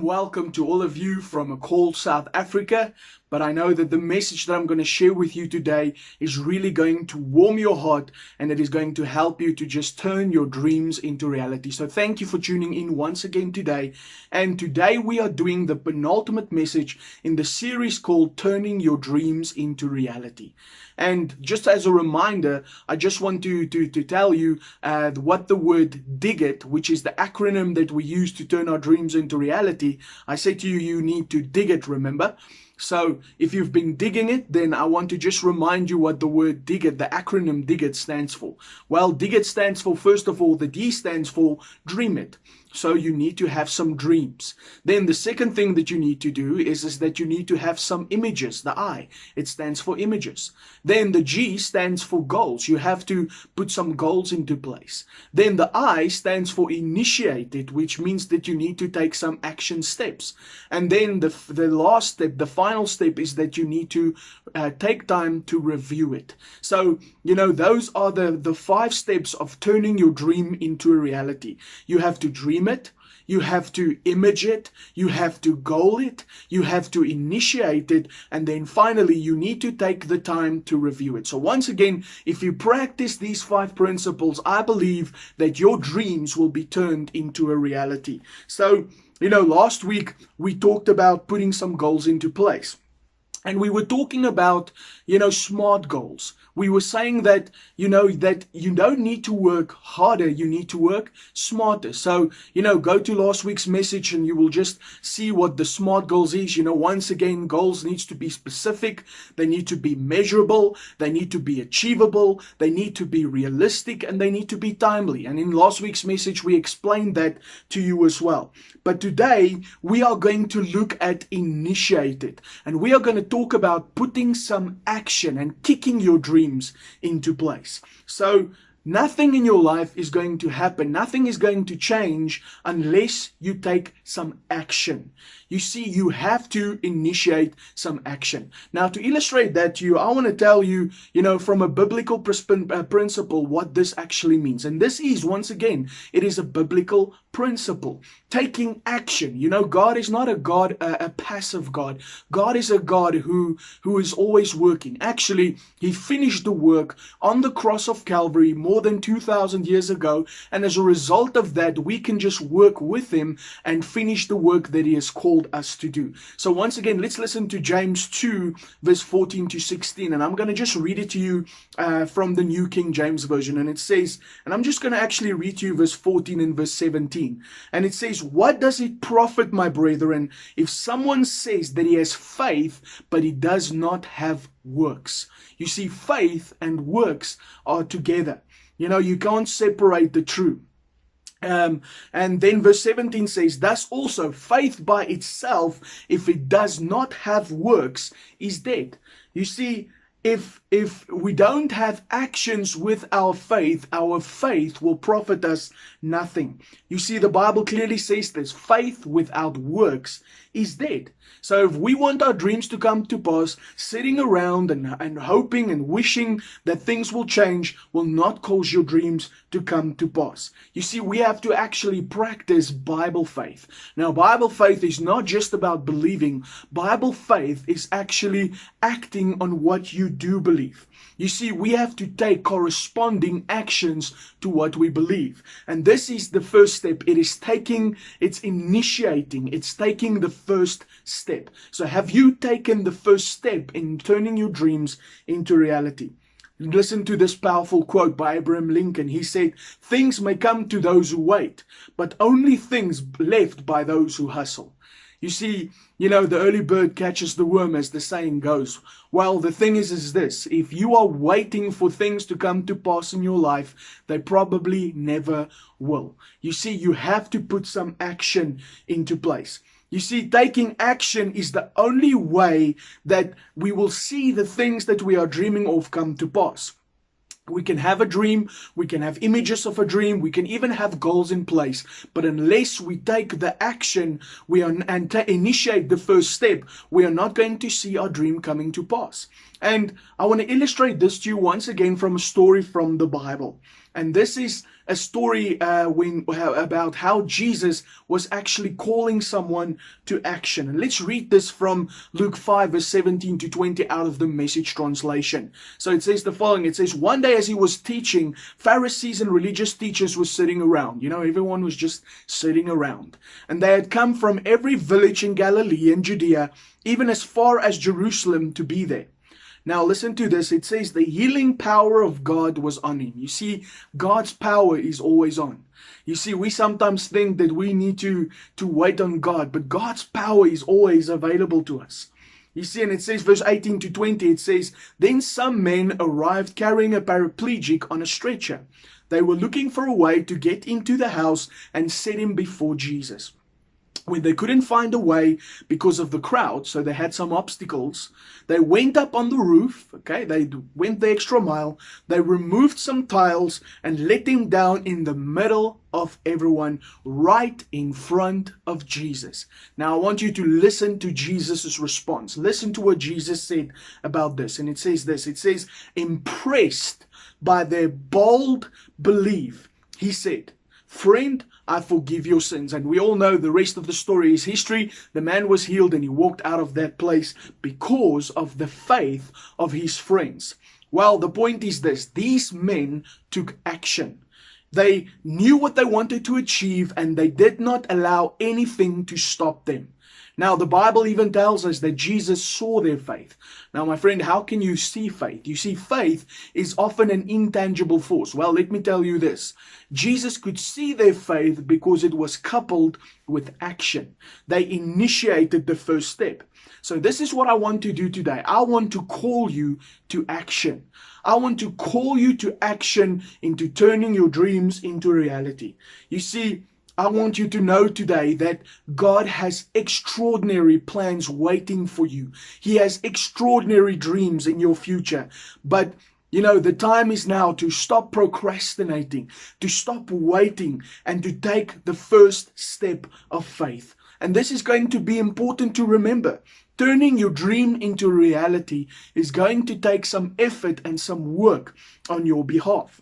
welcome to all of you from a cold South Africa. But I know that the message that I'm going to share with you today is really going to warm your heart, and it is going to help you to just turn your dreams into reality. So thank you for tuning in once again today. And today we are doing the penultimate message in the series called Turning Your Dreams into Reality. And just as a reminder, I just want to tell you what the word DIGIT, which is the acronym that we use to turn our dreams into reality. I say to you, you need to dig it, remember? So if you've been digging it, then I want to just remind you what the word DIGIT, the acronym DIGIT, stands for. Well, DIGIT stands for, first of all, the D stands for Dream It. So you need to have some dreams. Then the second thing that you need to do is that you need to have some images. The I, it stands for images. Then the G stands for goals. You have to put some goals into place. Then the I stands for initiated, which means that you need to take some action steps. And then the last step, the final step, is that you need to take time to review it. So, those are the 5 steps of turning your dream into a reality. You have to dream it, you have to image it, you have to goal it, you have to initiate it, and then finally you need to take the time to review it. So once again, if you practice these 5 principles, I believe that your dreams will be turned into a reality. So, last week we talked about putting some goals into place. And we were talking about, SMART goals. We were saying that, that you don't need to work harder, you need to work smarter. So, go to last week's message and you will just see what the SMART goals is. Once again, goals needs to be specific, they need to be measurable, they need to be achievable, they need to be realistic, and they need to be timely. And in last week's message, we explained that to you as well. But today, we are going to look at initiated, and we are going to talk about putting some action and kicking your dreams into place. So nothing in your life is going to happen, nothing is going to change unless you take some action. You see, you have to initiate some action. Now, to illustrate that to you, I want to tell you, from a biblical principle, what this actually means. And this is, once again, it is a biblical principle. Taking action. God is not a passive God. God is a God who is always working. Actually, He finished the work on the cross of Calvary more than 2,000 years ago. And as a result of that, we can just work with Him and finish the work that He has called us to do. So once again, let's listen to James 2 verse 14 to 16, and I'm going to just read it to you from the New King James Version. And it says, and I'm just going to actually read to you verse 14 and verse 17, and it says, "What does it profit, my brethren, if someone says that he has faith but he does not have works?" You see, faith and works are together. You can't separate the two. And then verse 17 says, "Thus also faith by itself, if it does not have works, is dead." You see, if we don't have actions with our faith will profit us nothing. You see, the Bible clearly says this: faith without works is dead. So if we want our dreams to come to pass, sitting around and hoping and wishing that things will change will not cause your dreams to come to pass. You see, we have to actually practice Bible faith. Now, Bible faith is not just about believing. Bible faith is actually acting on what you do believe. You see, we have to take corresponding actions to what we believe. And this is the first step. It's initiating, it's taking the first step. So have you taken the first step in turning your dreams into reality? Listen to this powerful quote by Abraham Lincoln. He said, "Things may come to those who wait, but only things left by those who hustle." You see, the early bird catches the worm, as the saying goes. Well, the thing is this: if you are waiting for things to come to pass in your life, they probably never will. You see, you have to put some action into place. You see, taking action is the only way that we will see the things that we are dreaming of come to pass. We can have a dream, we can have images of a dream, we can even have goals in place. But unless we take the action and initiate the first step, we are not going to see our dream coming to pass. And I want to illustrate this to you once again from a story from the Bible. And this is a story about how Jesus was actually calling someone to action. And let's read this from Luke 5 verse 17 to 20 out of the Message translation. So it says the following. It says, one day as he was teaching, Pharisees and religious teachers were sitting around. You know, everyone was just sitting around. And they had come from every village in Galilee and Judea, even as far as Jerusalem, to be there. Now listen to this. It says the healing power of God was on him. You see, God's power is always on. You see, we sometimes think that we need to wait on God, but God's power is always available to us. You see, and it says verse 18 to 20, it says, then some men arrived carrying a paraplegic on a stretcher. They were looking for a way to get into the house and set him before Jesus. When they couldn't find a way because of the crowd, so they had some obstacles, they went up on the roof, okay, they went the extra mile, they removed some tiles and let him down in the middle of everyone, right in front of Jesus. Now I want you to listen to Jesus' response. Listen to what Jesus said about this. And it says this, it says, impressed by their bold belief, he said, friend, I forgive your sins. And we all know the rest of the story is history. The man was healed and he walked out of that place because of the faith of his friends. Well, the point is this. These men took action. They knew what they wanted to achieve and they did not allow anything to stop them. Now, the Bible even tells us that Jesus saw their faith. Now, my friend, how can you see faith? You see, faith is often an intangible force. Well, let me tell you this. Jesus could see their faith because it was coupled with action. They initiated the first step. So this is what I want to do today. I want to call you to action. I want to call you to action into turning your dreams into reality. You see, I want you to know today that God has extraordinary plans waiting for you. He has extraordinary dreams in your future. But, you know, the time is now to stop procrastinating, to stop waiting, and to take the first step of faith. And this is going to be important to remember. Turning your dream into reality is going to take some effort and some work on your behalf.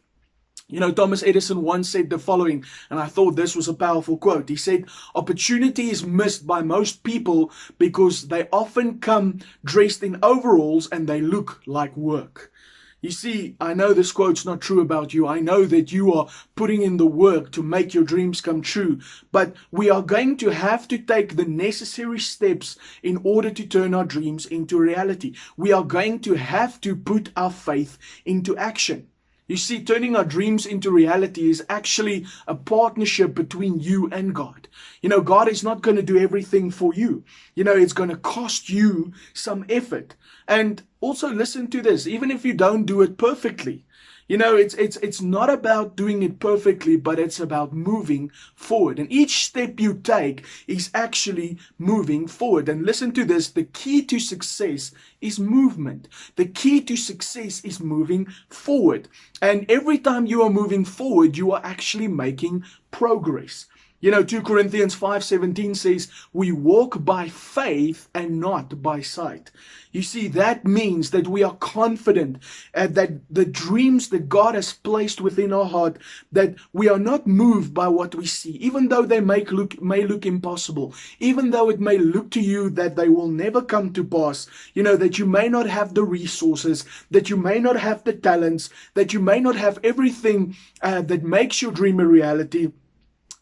You know, Thomas Edison once said the following, and I thought this was a powerful quote. He said, opportunity is missed by most people because they often come dressed in overalls and they look like work. You see, I know this quote's not true about you. I know that you are putting in the work to make your dreams come true. But we are going to have to take the necessary steps in order to turn our dreams into reality. We are going to have to put our faith into action. You see, turning our dreams into reality is actually a partnership between you and God. You know, God is not going to do everything for you. You know, it's going to cost you some effort. And also listen to this, even if you don't do it perfectly. You know, it's not about doing it perfectly, but it's about moving forward. And each step you take is actually moving forward. And listen to this, the key to success is movement. The key to success is moving forward. And every time you are moving forward, you are actually making progress. You know, 2 Corinthians 5:17 says, we walk by faith and not by sight. You see, that means that we are confident that the dreams that God has placed within our heart, that we are not moved by what we see, even though they may look impossible, even though it may look to you that they will never come to pass, you know, that you may not have the resources, that you may not have the talents, that you may not have everything that makes your dream a reality.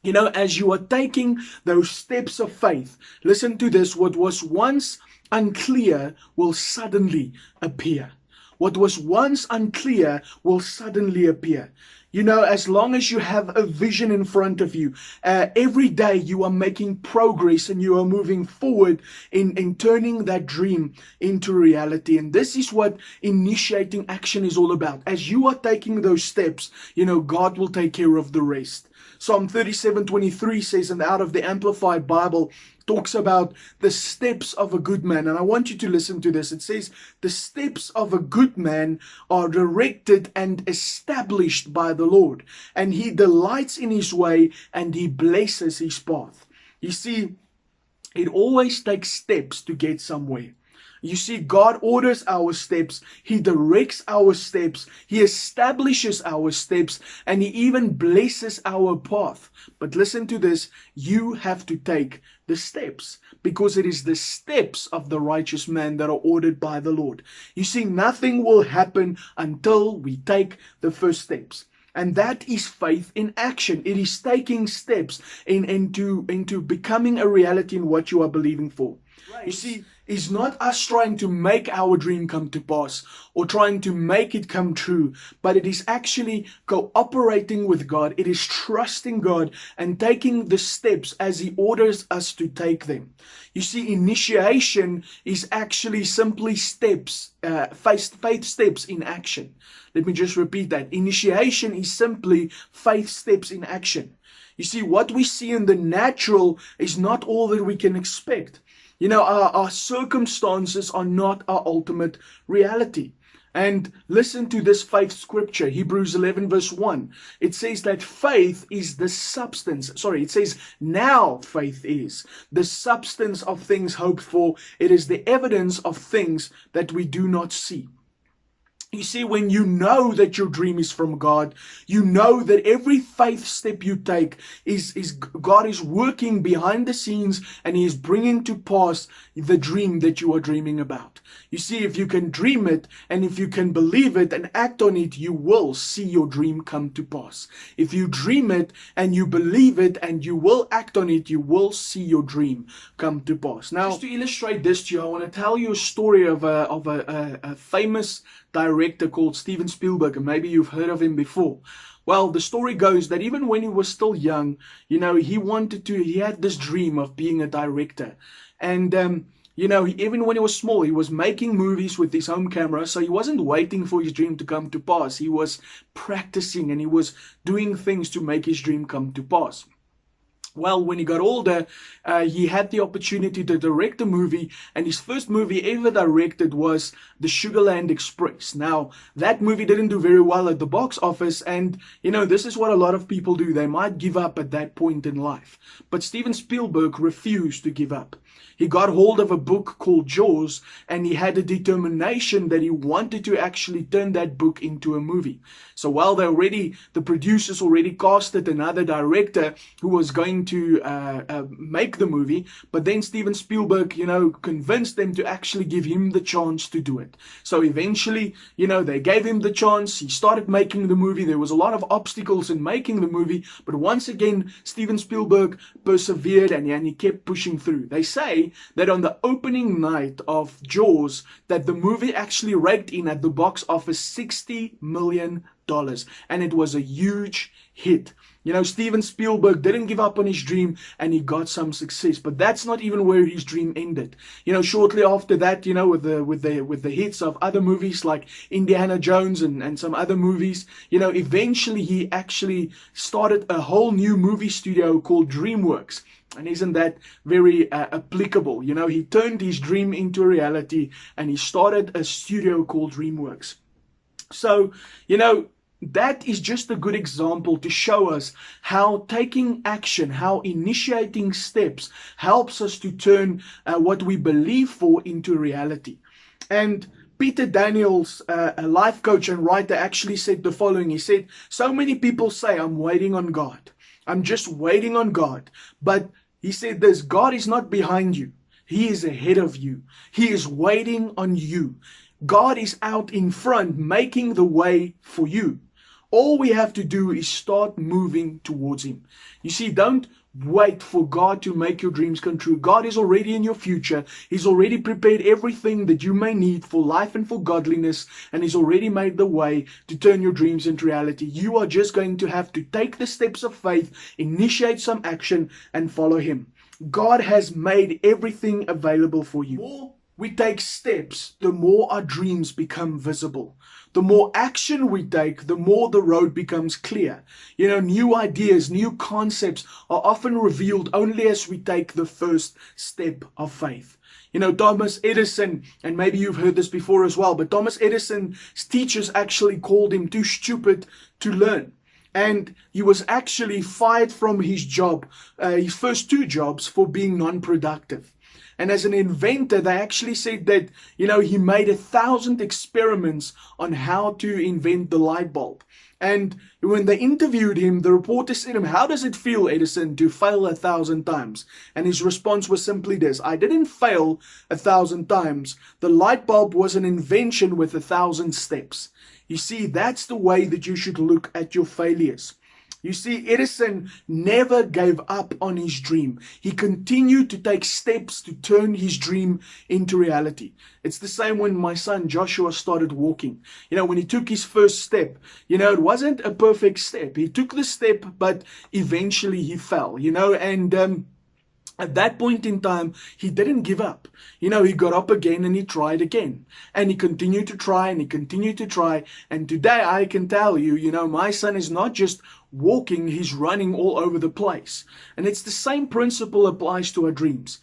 You know, as you are taking those steps of faith, listen to this, what was once unclear will suddenly appear. What was once unclear will suddenly appear. You know, as long as you have a vision in front of you, every day you are making progress and you are moving forward in turning that dream into reality. And this is what initiating action is all about. As you are taking those steps, you know, God will take care of the rest. Psalm 37:23 says, and out of the Amplified Bible, talks about the steps of a good man. And I want you to listen to this. It says, the steps of a good man are directed and established by the Lord, and he delights in his way and he blesses his path. You see, it always takes steps to get somewhere. You see, God orders our steps, He directs our steps, He establishes our steps, and He even blesses our path. But listen to this, you have to take the steps, because it is the steps of the righteous man that are ordered by the Lord. You see, nothing will happen until we take the first steps. And that is faith in action. It is taking steps into becoming a reality in what you are believing for. Right. You see, it's not us trying to make our dream come to pass or trying to make it come true, but it is actually cooperating with God. It is trusting God and taking the steps as He orders us to take them. You see, initiation is actually simply steps, faith steps in action. Let me just repeat that. Initiation is simply faith steps in action. You see, what we see in the natural is not all that we can expect. You know, our circumstances are not our ultimate reality. And listen to this faith scripture, Hebrews 11 verse 1. It says that faith is the substance. It says now faith is the substance of things hoped for. It is the evidence of things that we do not see. You see, when you know that your dream is from God, you know that every faith step you take is God is working behind the scenes and He is bringing to pass the dream that you are dreaming about. You see, if you can dream it and if you can believe it and act on it, you will see your dream come to pass. If you dream it and you believe it and you will act on it, you will see your dream come to pass. Now, just to illustrate this to you, I want to tell you a story of a famous director called Steven Spielberg, and maybe you've heard of him before. Well, the story goes that even when he was still young, you know, he had this dream of being a director. And, you know, even when he was small, he was making movies with his home camera. So he wasn't waiting for his dream to come to pass. He was practicing and he was doing things to make his dream come to pass. Well, when he got older, he had the opportunity to direct a movie, and his first movie ever directed was The Sugarland Express. Now, that movie didn't do very well at the box office, and, you know, this is what a lot of people do. They might give up at that point in life. But Steven Spielberg refused to give up. He got hold of a book called Jaws, and he had a determination that he wanted to actually turn that book into a movie. So while the producers already casted another director who was going to make the movie, but then Steven Spielberg, you know, convinced them to actually give him the chance to do it. So eventually, you know, they gave him the chance. He started making the movie. There was a lot of obstacles in making the movie, but once again, Steven Spielberg persevered and he kept pushing through. They say that on the opening night of Jaws, that the movie actually raked in at the box office $60 million, and it was a huge hit. You know, Steven Spielberg didn't give up on his dream and he got some success, but that's not even where his dream ended. You know, shortly after that, you know, with the hits of other movies like Indiana Jones and some other movies, you know, eventually he actually started a whole new movie studio called DreamWorks. And isn't that very applicable? You know, he turned his dream into a reality and he started a studio called DreamWorks. So, you know, that is just a good example to show us how taking action, how initiating steps helps us to turn what we believe for into reality. And Peter Daniels, a life coach and writer, actually said the following. He said, so many people say, I'm waiting on God. I'm just waiting on God. But he said this, God is not behind you. He is ahead of you. He is waiting on you. God is out in front, making the way for you. All we have to do is start moving towards Him. You see, don't wait for God to make your dreams come true. God is already in your future. He's already prepared everything that you may need for life and for godliness, and He's already made the way to turn your dreams into reality. You are just going to have to take the steps of faith, initiate some action, and follow Him. God has made everything available for you. The more we take steps, the more our dreams become visible. The more action we take, the more the road becomes clear. You know, new ideas, new concepts are often revealed only as we take the first step of faith. You know, Thomas Edison, and maybe you've heard this before as well, but Thomas Edison's teachers actually called him too stupid to learn. And he was actually fired from his job, his first two jobs, for being non-productive. And as an inventor, they actually said that, he made 1,000 experiments on how to invent the light bulb. And when they interviewed him, the reporter said to him, "How does it feel, Edison, to fail 1,000 times?" And his response was simply this: "I didn't fail 1,000 times. The light bulb was an invention with 1,000 steps." You see, that's the way that you should look at your failures. You see, Edison never gave up on his dream. He continued to take steps to turn his dream into reality. It's the same when my son Joshua started walking. When he took his first step, it wasn't a perfect step. He took the step, but eventually he fell, and at that point in time, he didn't give up. He got up again and he tried again. And he continued to try and he continued to try. And today I can tell you, my son is not just walking, he's running all over the place. And it's the same principle applies to our dreams.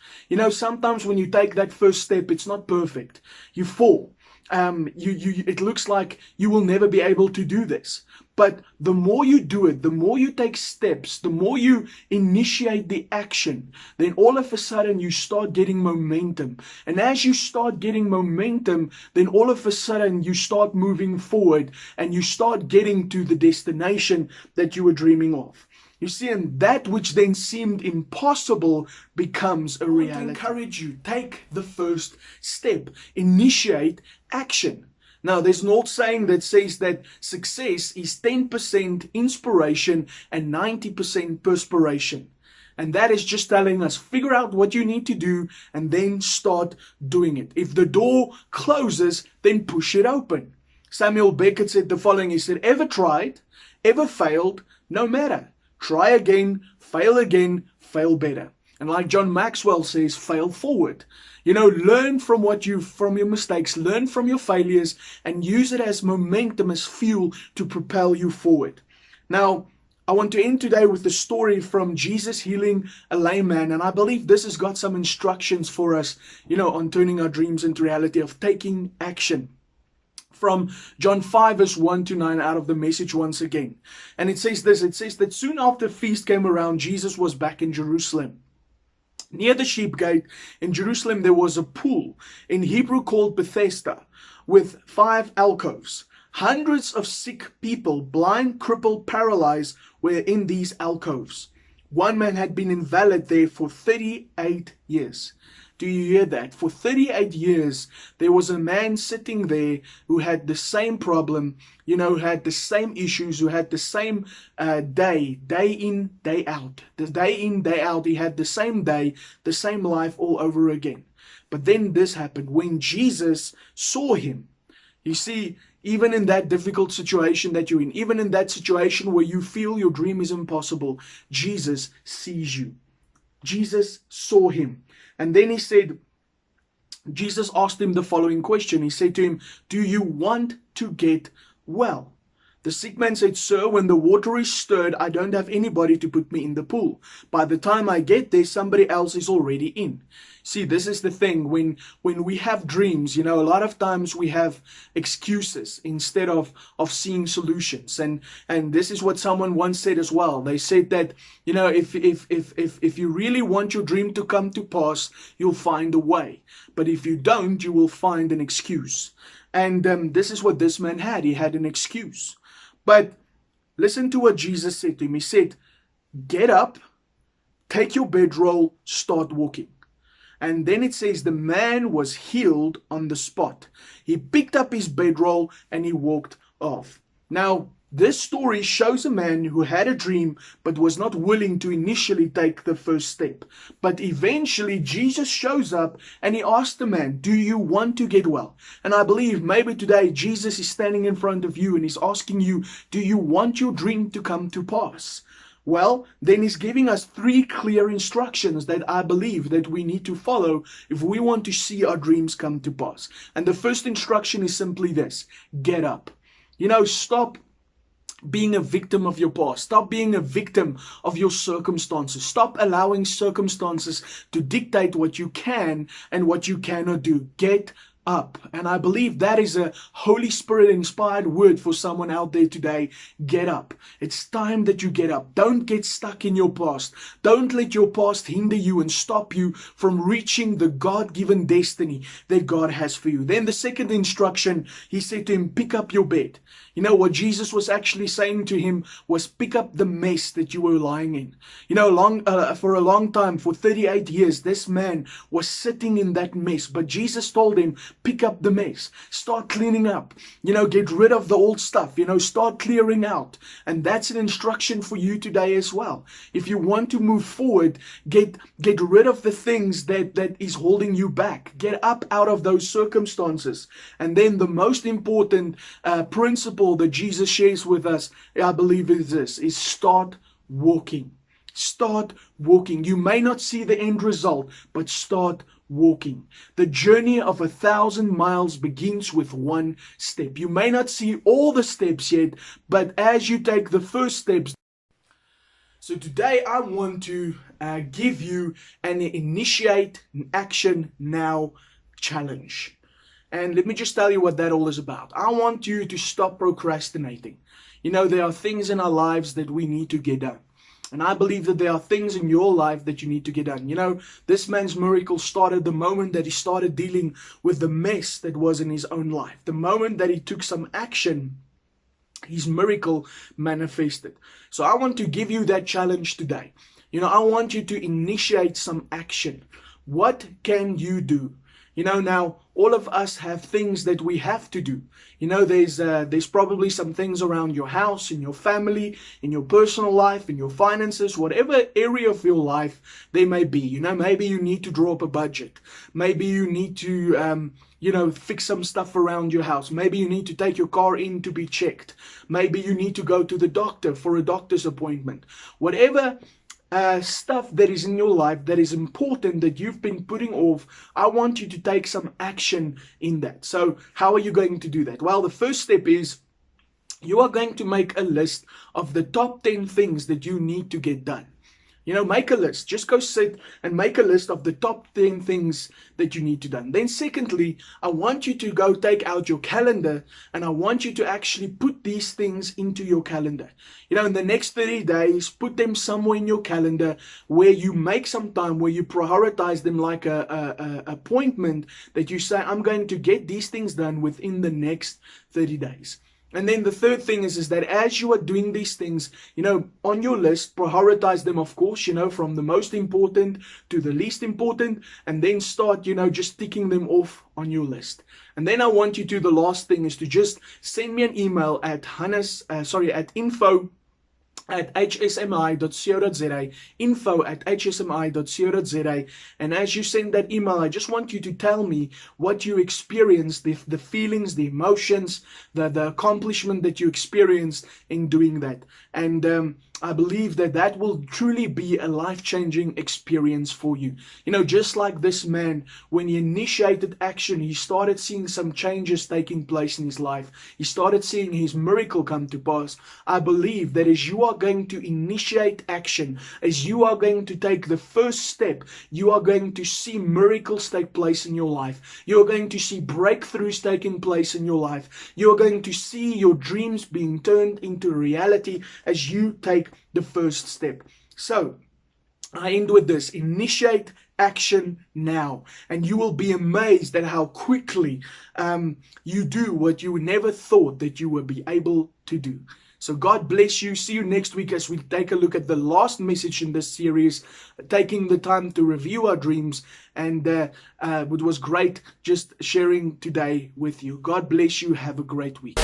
Sometimes when you take that first step, it's not perfect. You fall. It looks like you will never be able to do this. But the more you do it, the more you take steps, the more you initiate the action, then all of a sudden you start getting momentum. And as you start getting momentum, then all of a sudden you start moving forward and you start getting to the destination that you were dreaming of. You see, and that which then seemed impossible becomes a reality. I want to encourage you, take the first step, initiate action. Now, there's an old saying that says that success is 10% inspiration and 90% perspiration. And that is just telling us, figure out what you need to do and then start doing it. If the door closes, then push it open. Samuel Beckett said the following. He said, "Ever tried, ever failed, no matter. Try again, fail better." And like John Maxwell says, fail forward. Learn from your mistakes, learn from your failures, and use it as momentum, as fuel to propel you forward. Now, I want to end today with the story from Jesus healing a lame man. And I believe this has got some instructions for us, on turning our dreams into reality, of taking action. From John 5 verse 1 to 9 out of the Message once again. And it says this, it says that soon after the feast came around, Jesus was back in Jerusalem. Near the sheep gate in Jerusalem there was a pool, in Hebrew called Bethesda, with 5 alcoves. Hundreds of sick people, blind, crippled, paralyzed, were in these alcoves. One man had been invalid there for 38 years. Do you hear that? For 38 years, there was a man sitting there who had the same problem, who had the same issues, who had the same day in, day out. The day in, day out, he had the same day, the same life all over again. But then this happened when Jesus saw him. You see, even in that difficult situation that you're in, even in that situation where you feel your dream is impossible, Jesus sees you. Jesus saw him. And then Jesus asked him the following question. He said to him, "Do you want to get well?" The sick man said, "Sir, when the water is stirred, I don't have anybody to put me in the pool. By the time I get there, somebody else is already in." See, this is the thing. When we have dreams, a lot of times we have excuses instead of seeing solutions. And this is what someone once said as well. They said that, if you really want your dream to come to pass, you'll find a way. But if you don't, you will find an excuse. And this is what this man had. He had an excuse. But listen to what Jesus said to him. He said, "Get up, take your bedroll, start walking." And then it says the man was healed on the spot. He picked up his bedroll and he walked off. Now, this story shows a man who had a dream but was not willing to initially take the first step. But eventually Jesus shows up and he asked the man, "Do you want to get well?" And I believe maybe today Jesus is standing in front of you and he's asking you, "Do you want your dream to come to pass?" Well, then he's giving us 3 clear instructions that I believe that we need to follow if we want to see our dreams come to pass. And the first instruction is simply this: get up. Stop being a victim of your past. Stop being a victim of your circumstances. Stop allowing circumstances to dictate what you can and what you cannot do. Get up. And I believe that is a Holy Spirit inspired word for someone out there today. Get up. It's time that you get up. Don't get stuck in your past. Don't let your past hinder you and stop you from reaching the God-given destiny that God has for you. Then the second instruction, he said to him, pick up your bed. You know, what Jesus was actually saying to him was, pick up the mess that you were lying in. You know, for a long time, for 38 years, this man was sitting in that mess. But Jesus told him, pick up the mess. Start cleaning up. You know, get rid of the old stuff. You know, start clearing out. And that's an instruction for you today as well. If you want to move forward, get rid of the things that is holding you back. Get up out of those circumstances. And then the most important principle that Jesus shares with us, I believe, is this, is start walking. Start walking. You may not see the end result, but start walking. The journey of 1,000 miles begins with one step. You may not see all the steps yet, but as you take the first steps. So today I want to give you an initiate action now challenge. And let me just tell you what that all is about. I want you to stop procrastinating. You know, there are things in our lives that we need to get done. And I believe that there are things in your life that you need to get done. You know, this man's miracle started the moment that he started dealing with the mess that was in his own life. The moment that he took some action, his miracle manifested. So I want to give you that challenge today. You know, I want you to initiate some action. What can you do? You know, now all of us have things that we have to do. You know, there's probably some things around your house, in your family, in your personal life, in your finances, whatever area of your life there may be. You know, maybe you need to draw up a budget. Maybe you need to, you know, fix some stuff around your house. Maybe you need to take your car in to be checked. Maybe you need to go to the doctor for a doctor's appointment. Whatever stuff that is in your life that is important that you've been putting off, I want you to take some action in that. So how are you going to do that? Well, the first step is you are going to make a list of the top 10 things that you need to get done. You know, make a list. Just go sit and make a list of the top 10 things that you need to do. Then secondly, I want you to go take out your calendar and I want you to actually put these things into your calendar. You know, in the next 30 days, put them somewhere in your calendar where you make some time, where you prioritize them like a appointment that you say, I'm going to get these things done within the next 30 days. And then the third thing is that as you are doing these things, you know, on your list, prioritize them, of course, you know, from the most important to the least important, and then start, you know, just ticking them off on your list. And then I want you to, the last thing is to just send me an email at info@hsmi.co.za, info@hsmi.co.za. And as you send that email, I just want you to tell me what you experienced, the feelings, the emotions, the accomplishment that you experienced in doing that. And I believe that that will truly be a life-changing experience for you. You know, just like this man, when he initiated action, he started seeing some changes taking place in his life. He started seeing his miracle come to pass. I believe that as you are going to initiate action, as you are going to take the first step, you are going to see miracles take place in your life. You are going to see breakthroughs taking place in your life. You are going to see your dreams being turned into reality as you take the first step. So I end with this: initiate action now, and you will be amazed at how quickly you do what you never thought that you would be able to do. So God bless you. See you next week as we take a look at the last message in this series, taking the time to review our dreams. And it was great just sharing today with you. God bless you. Have a great week.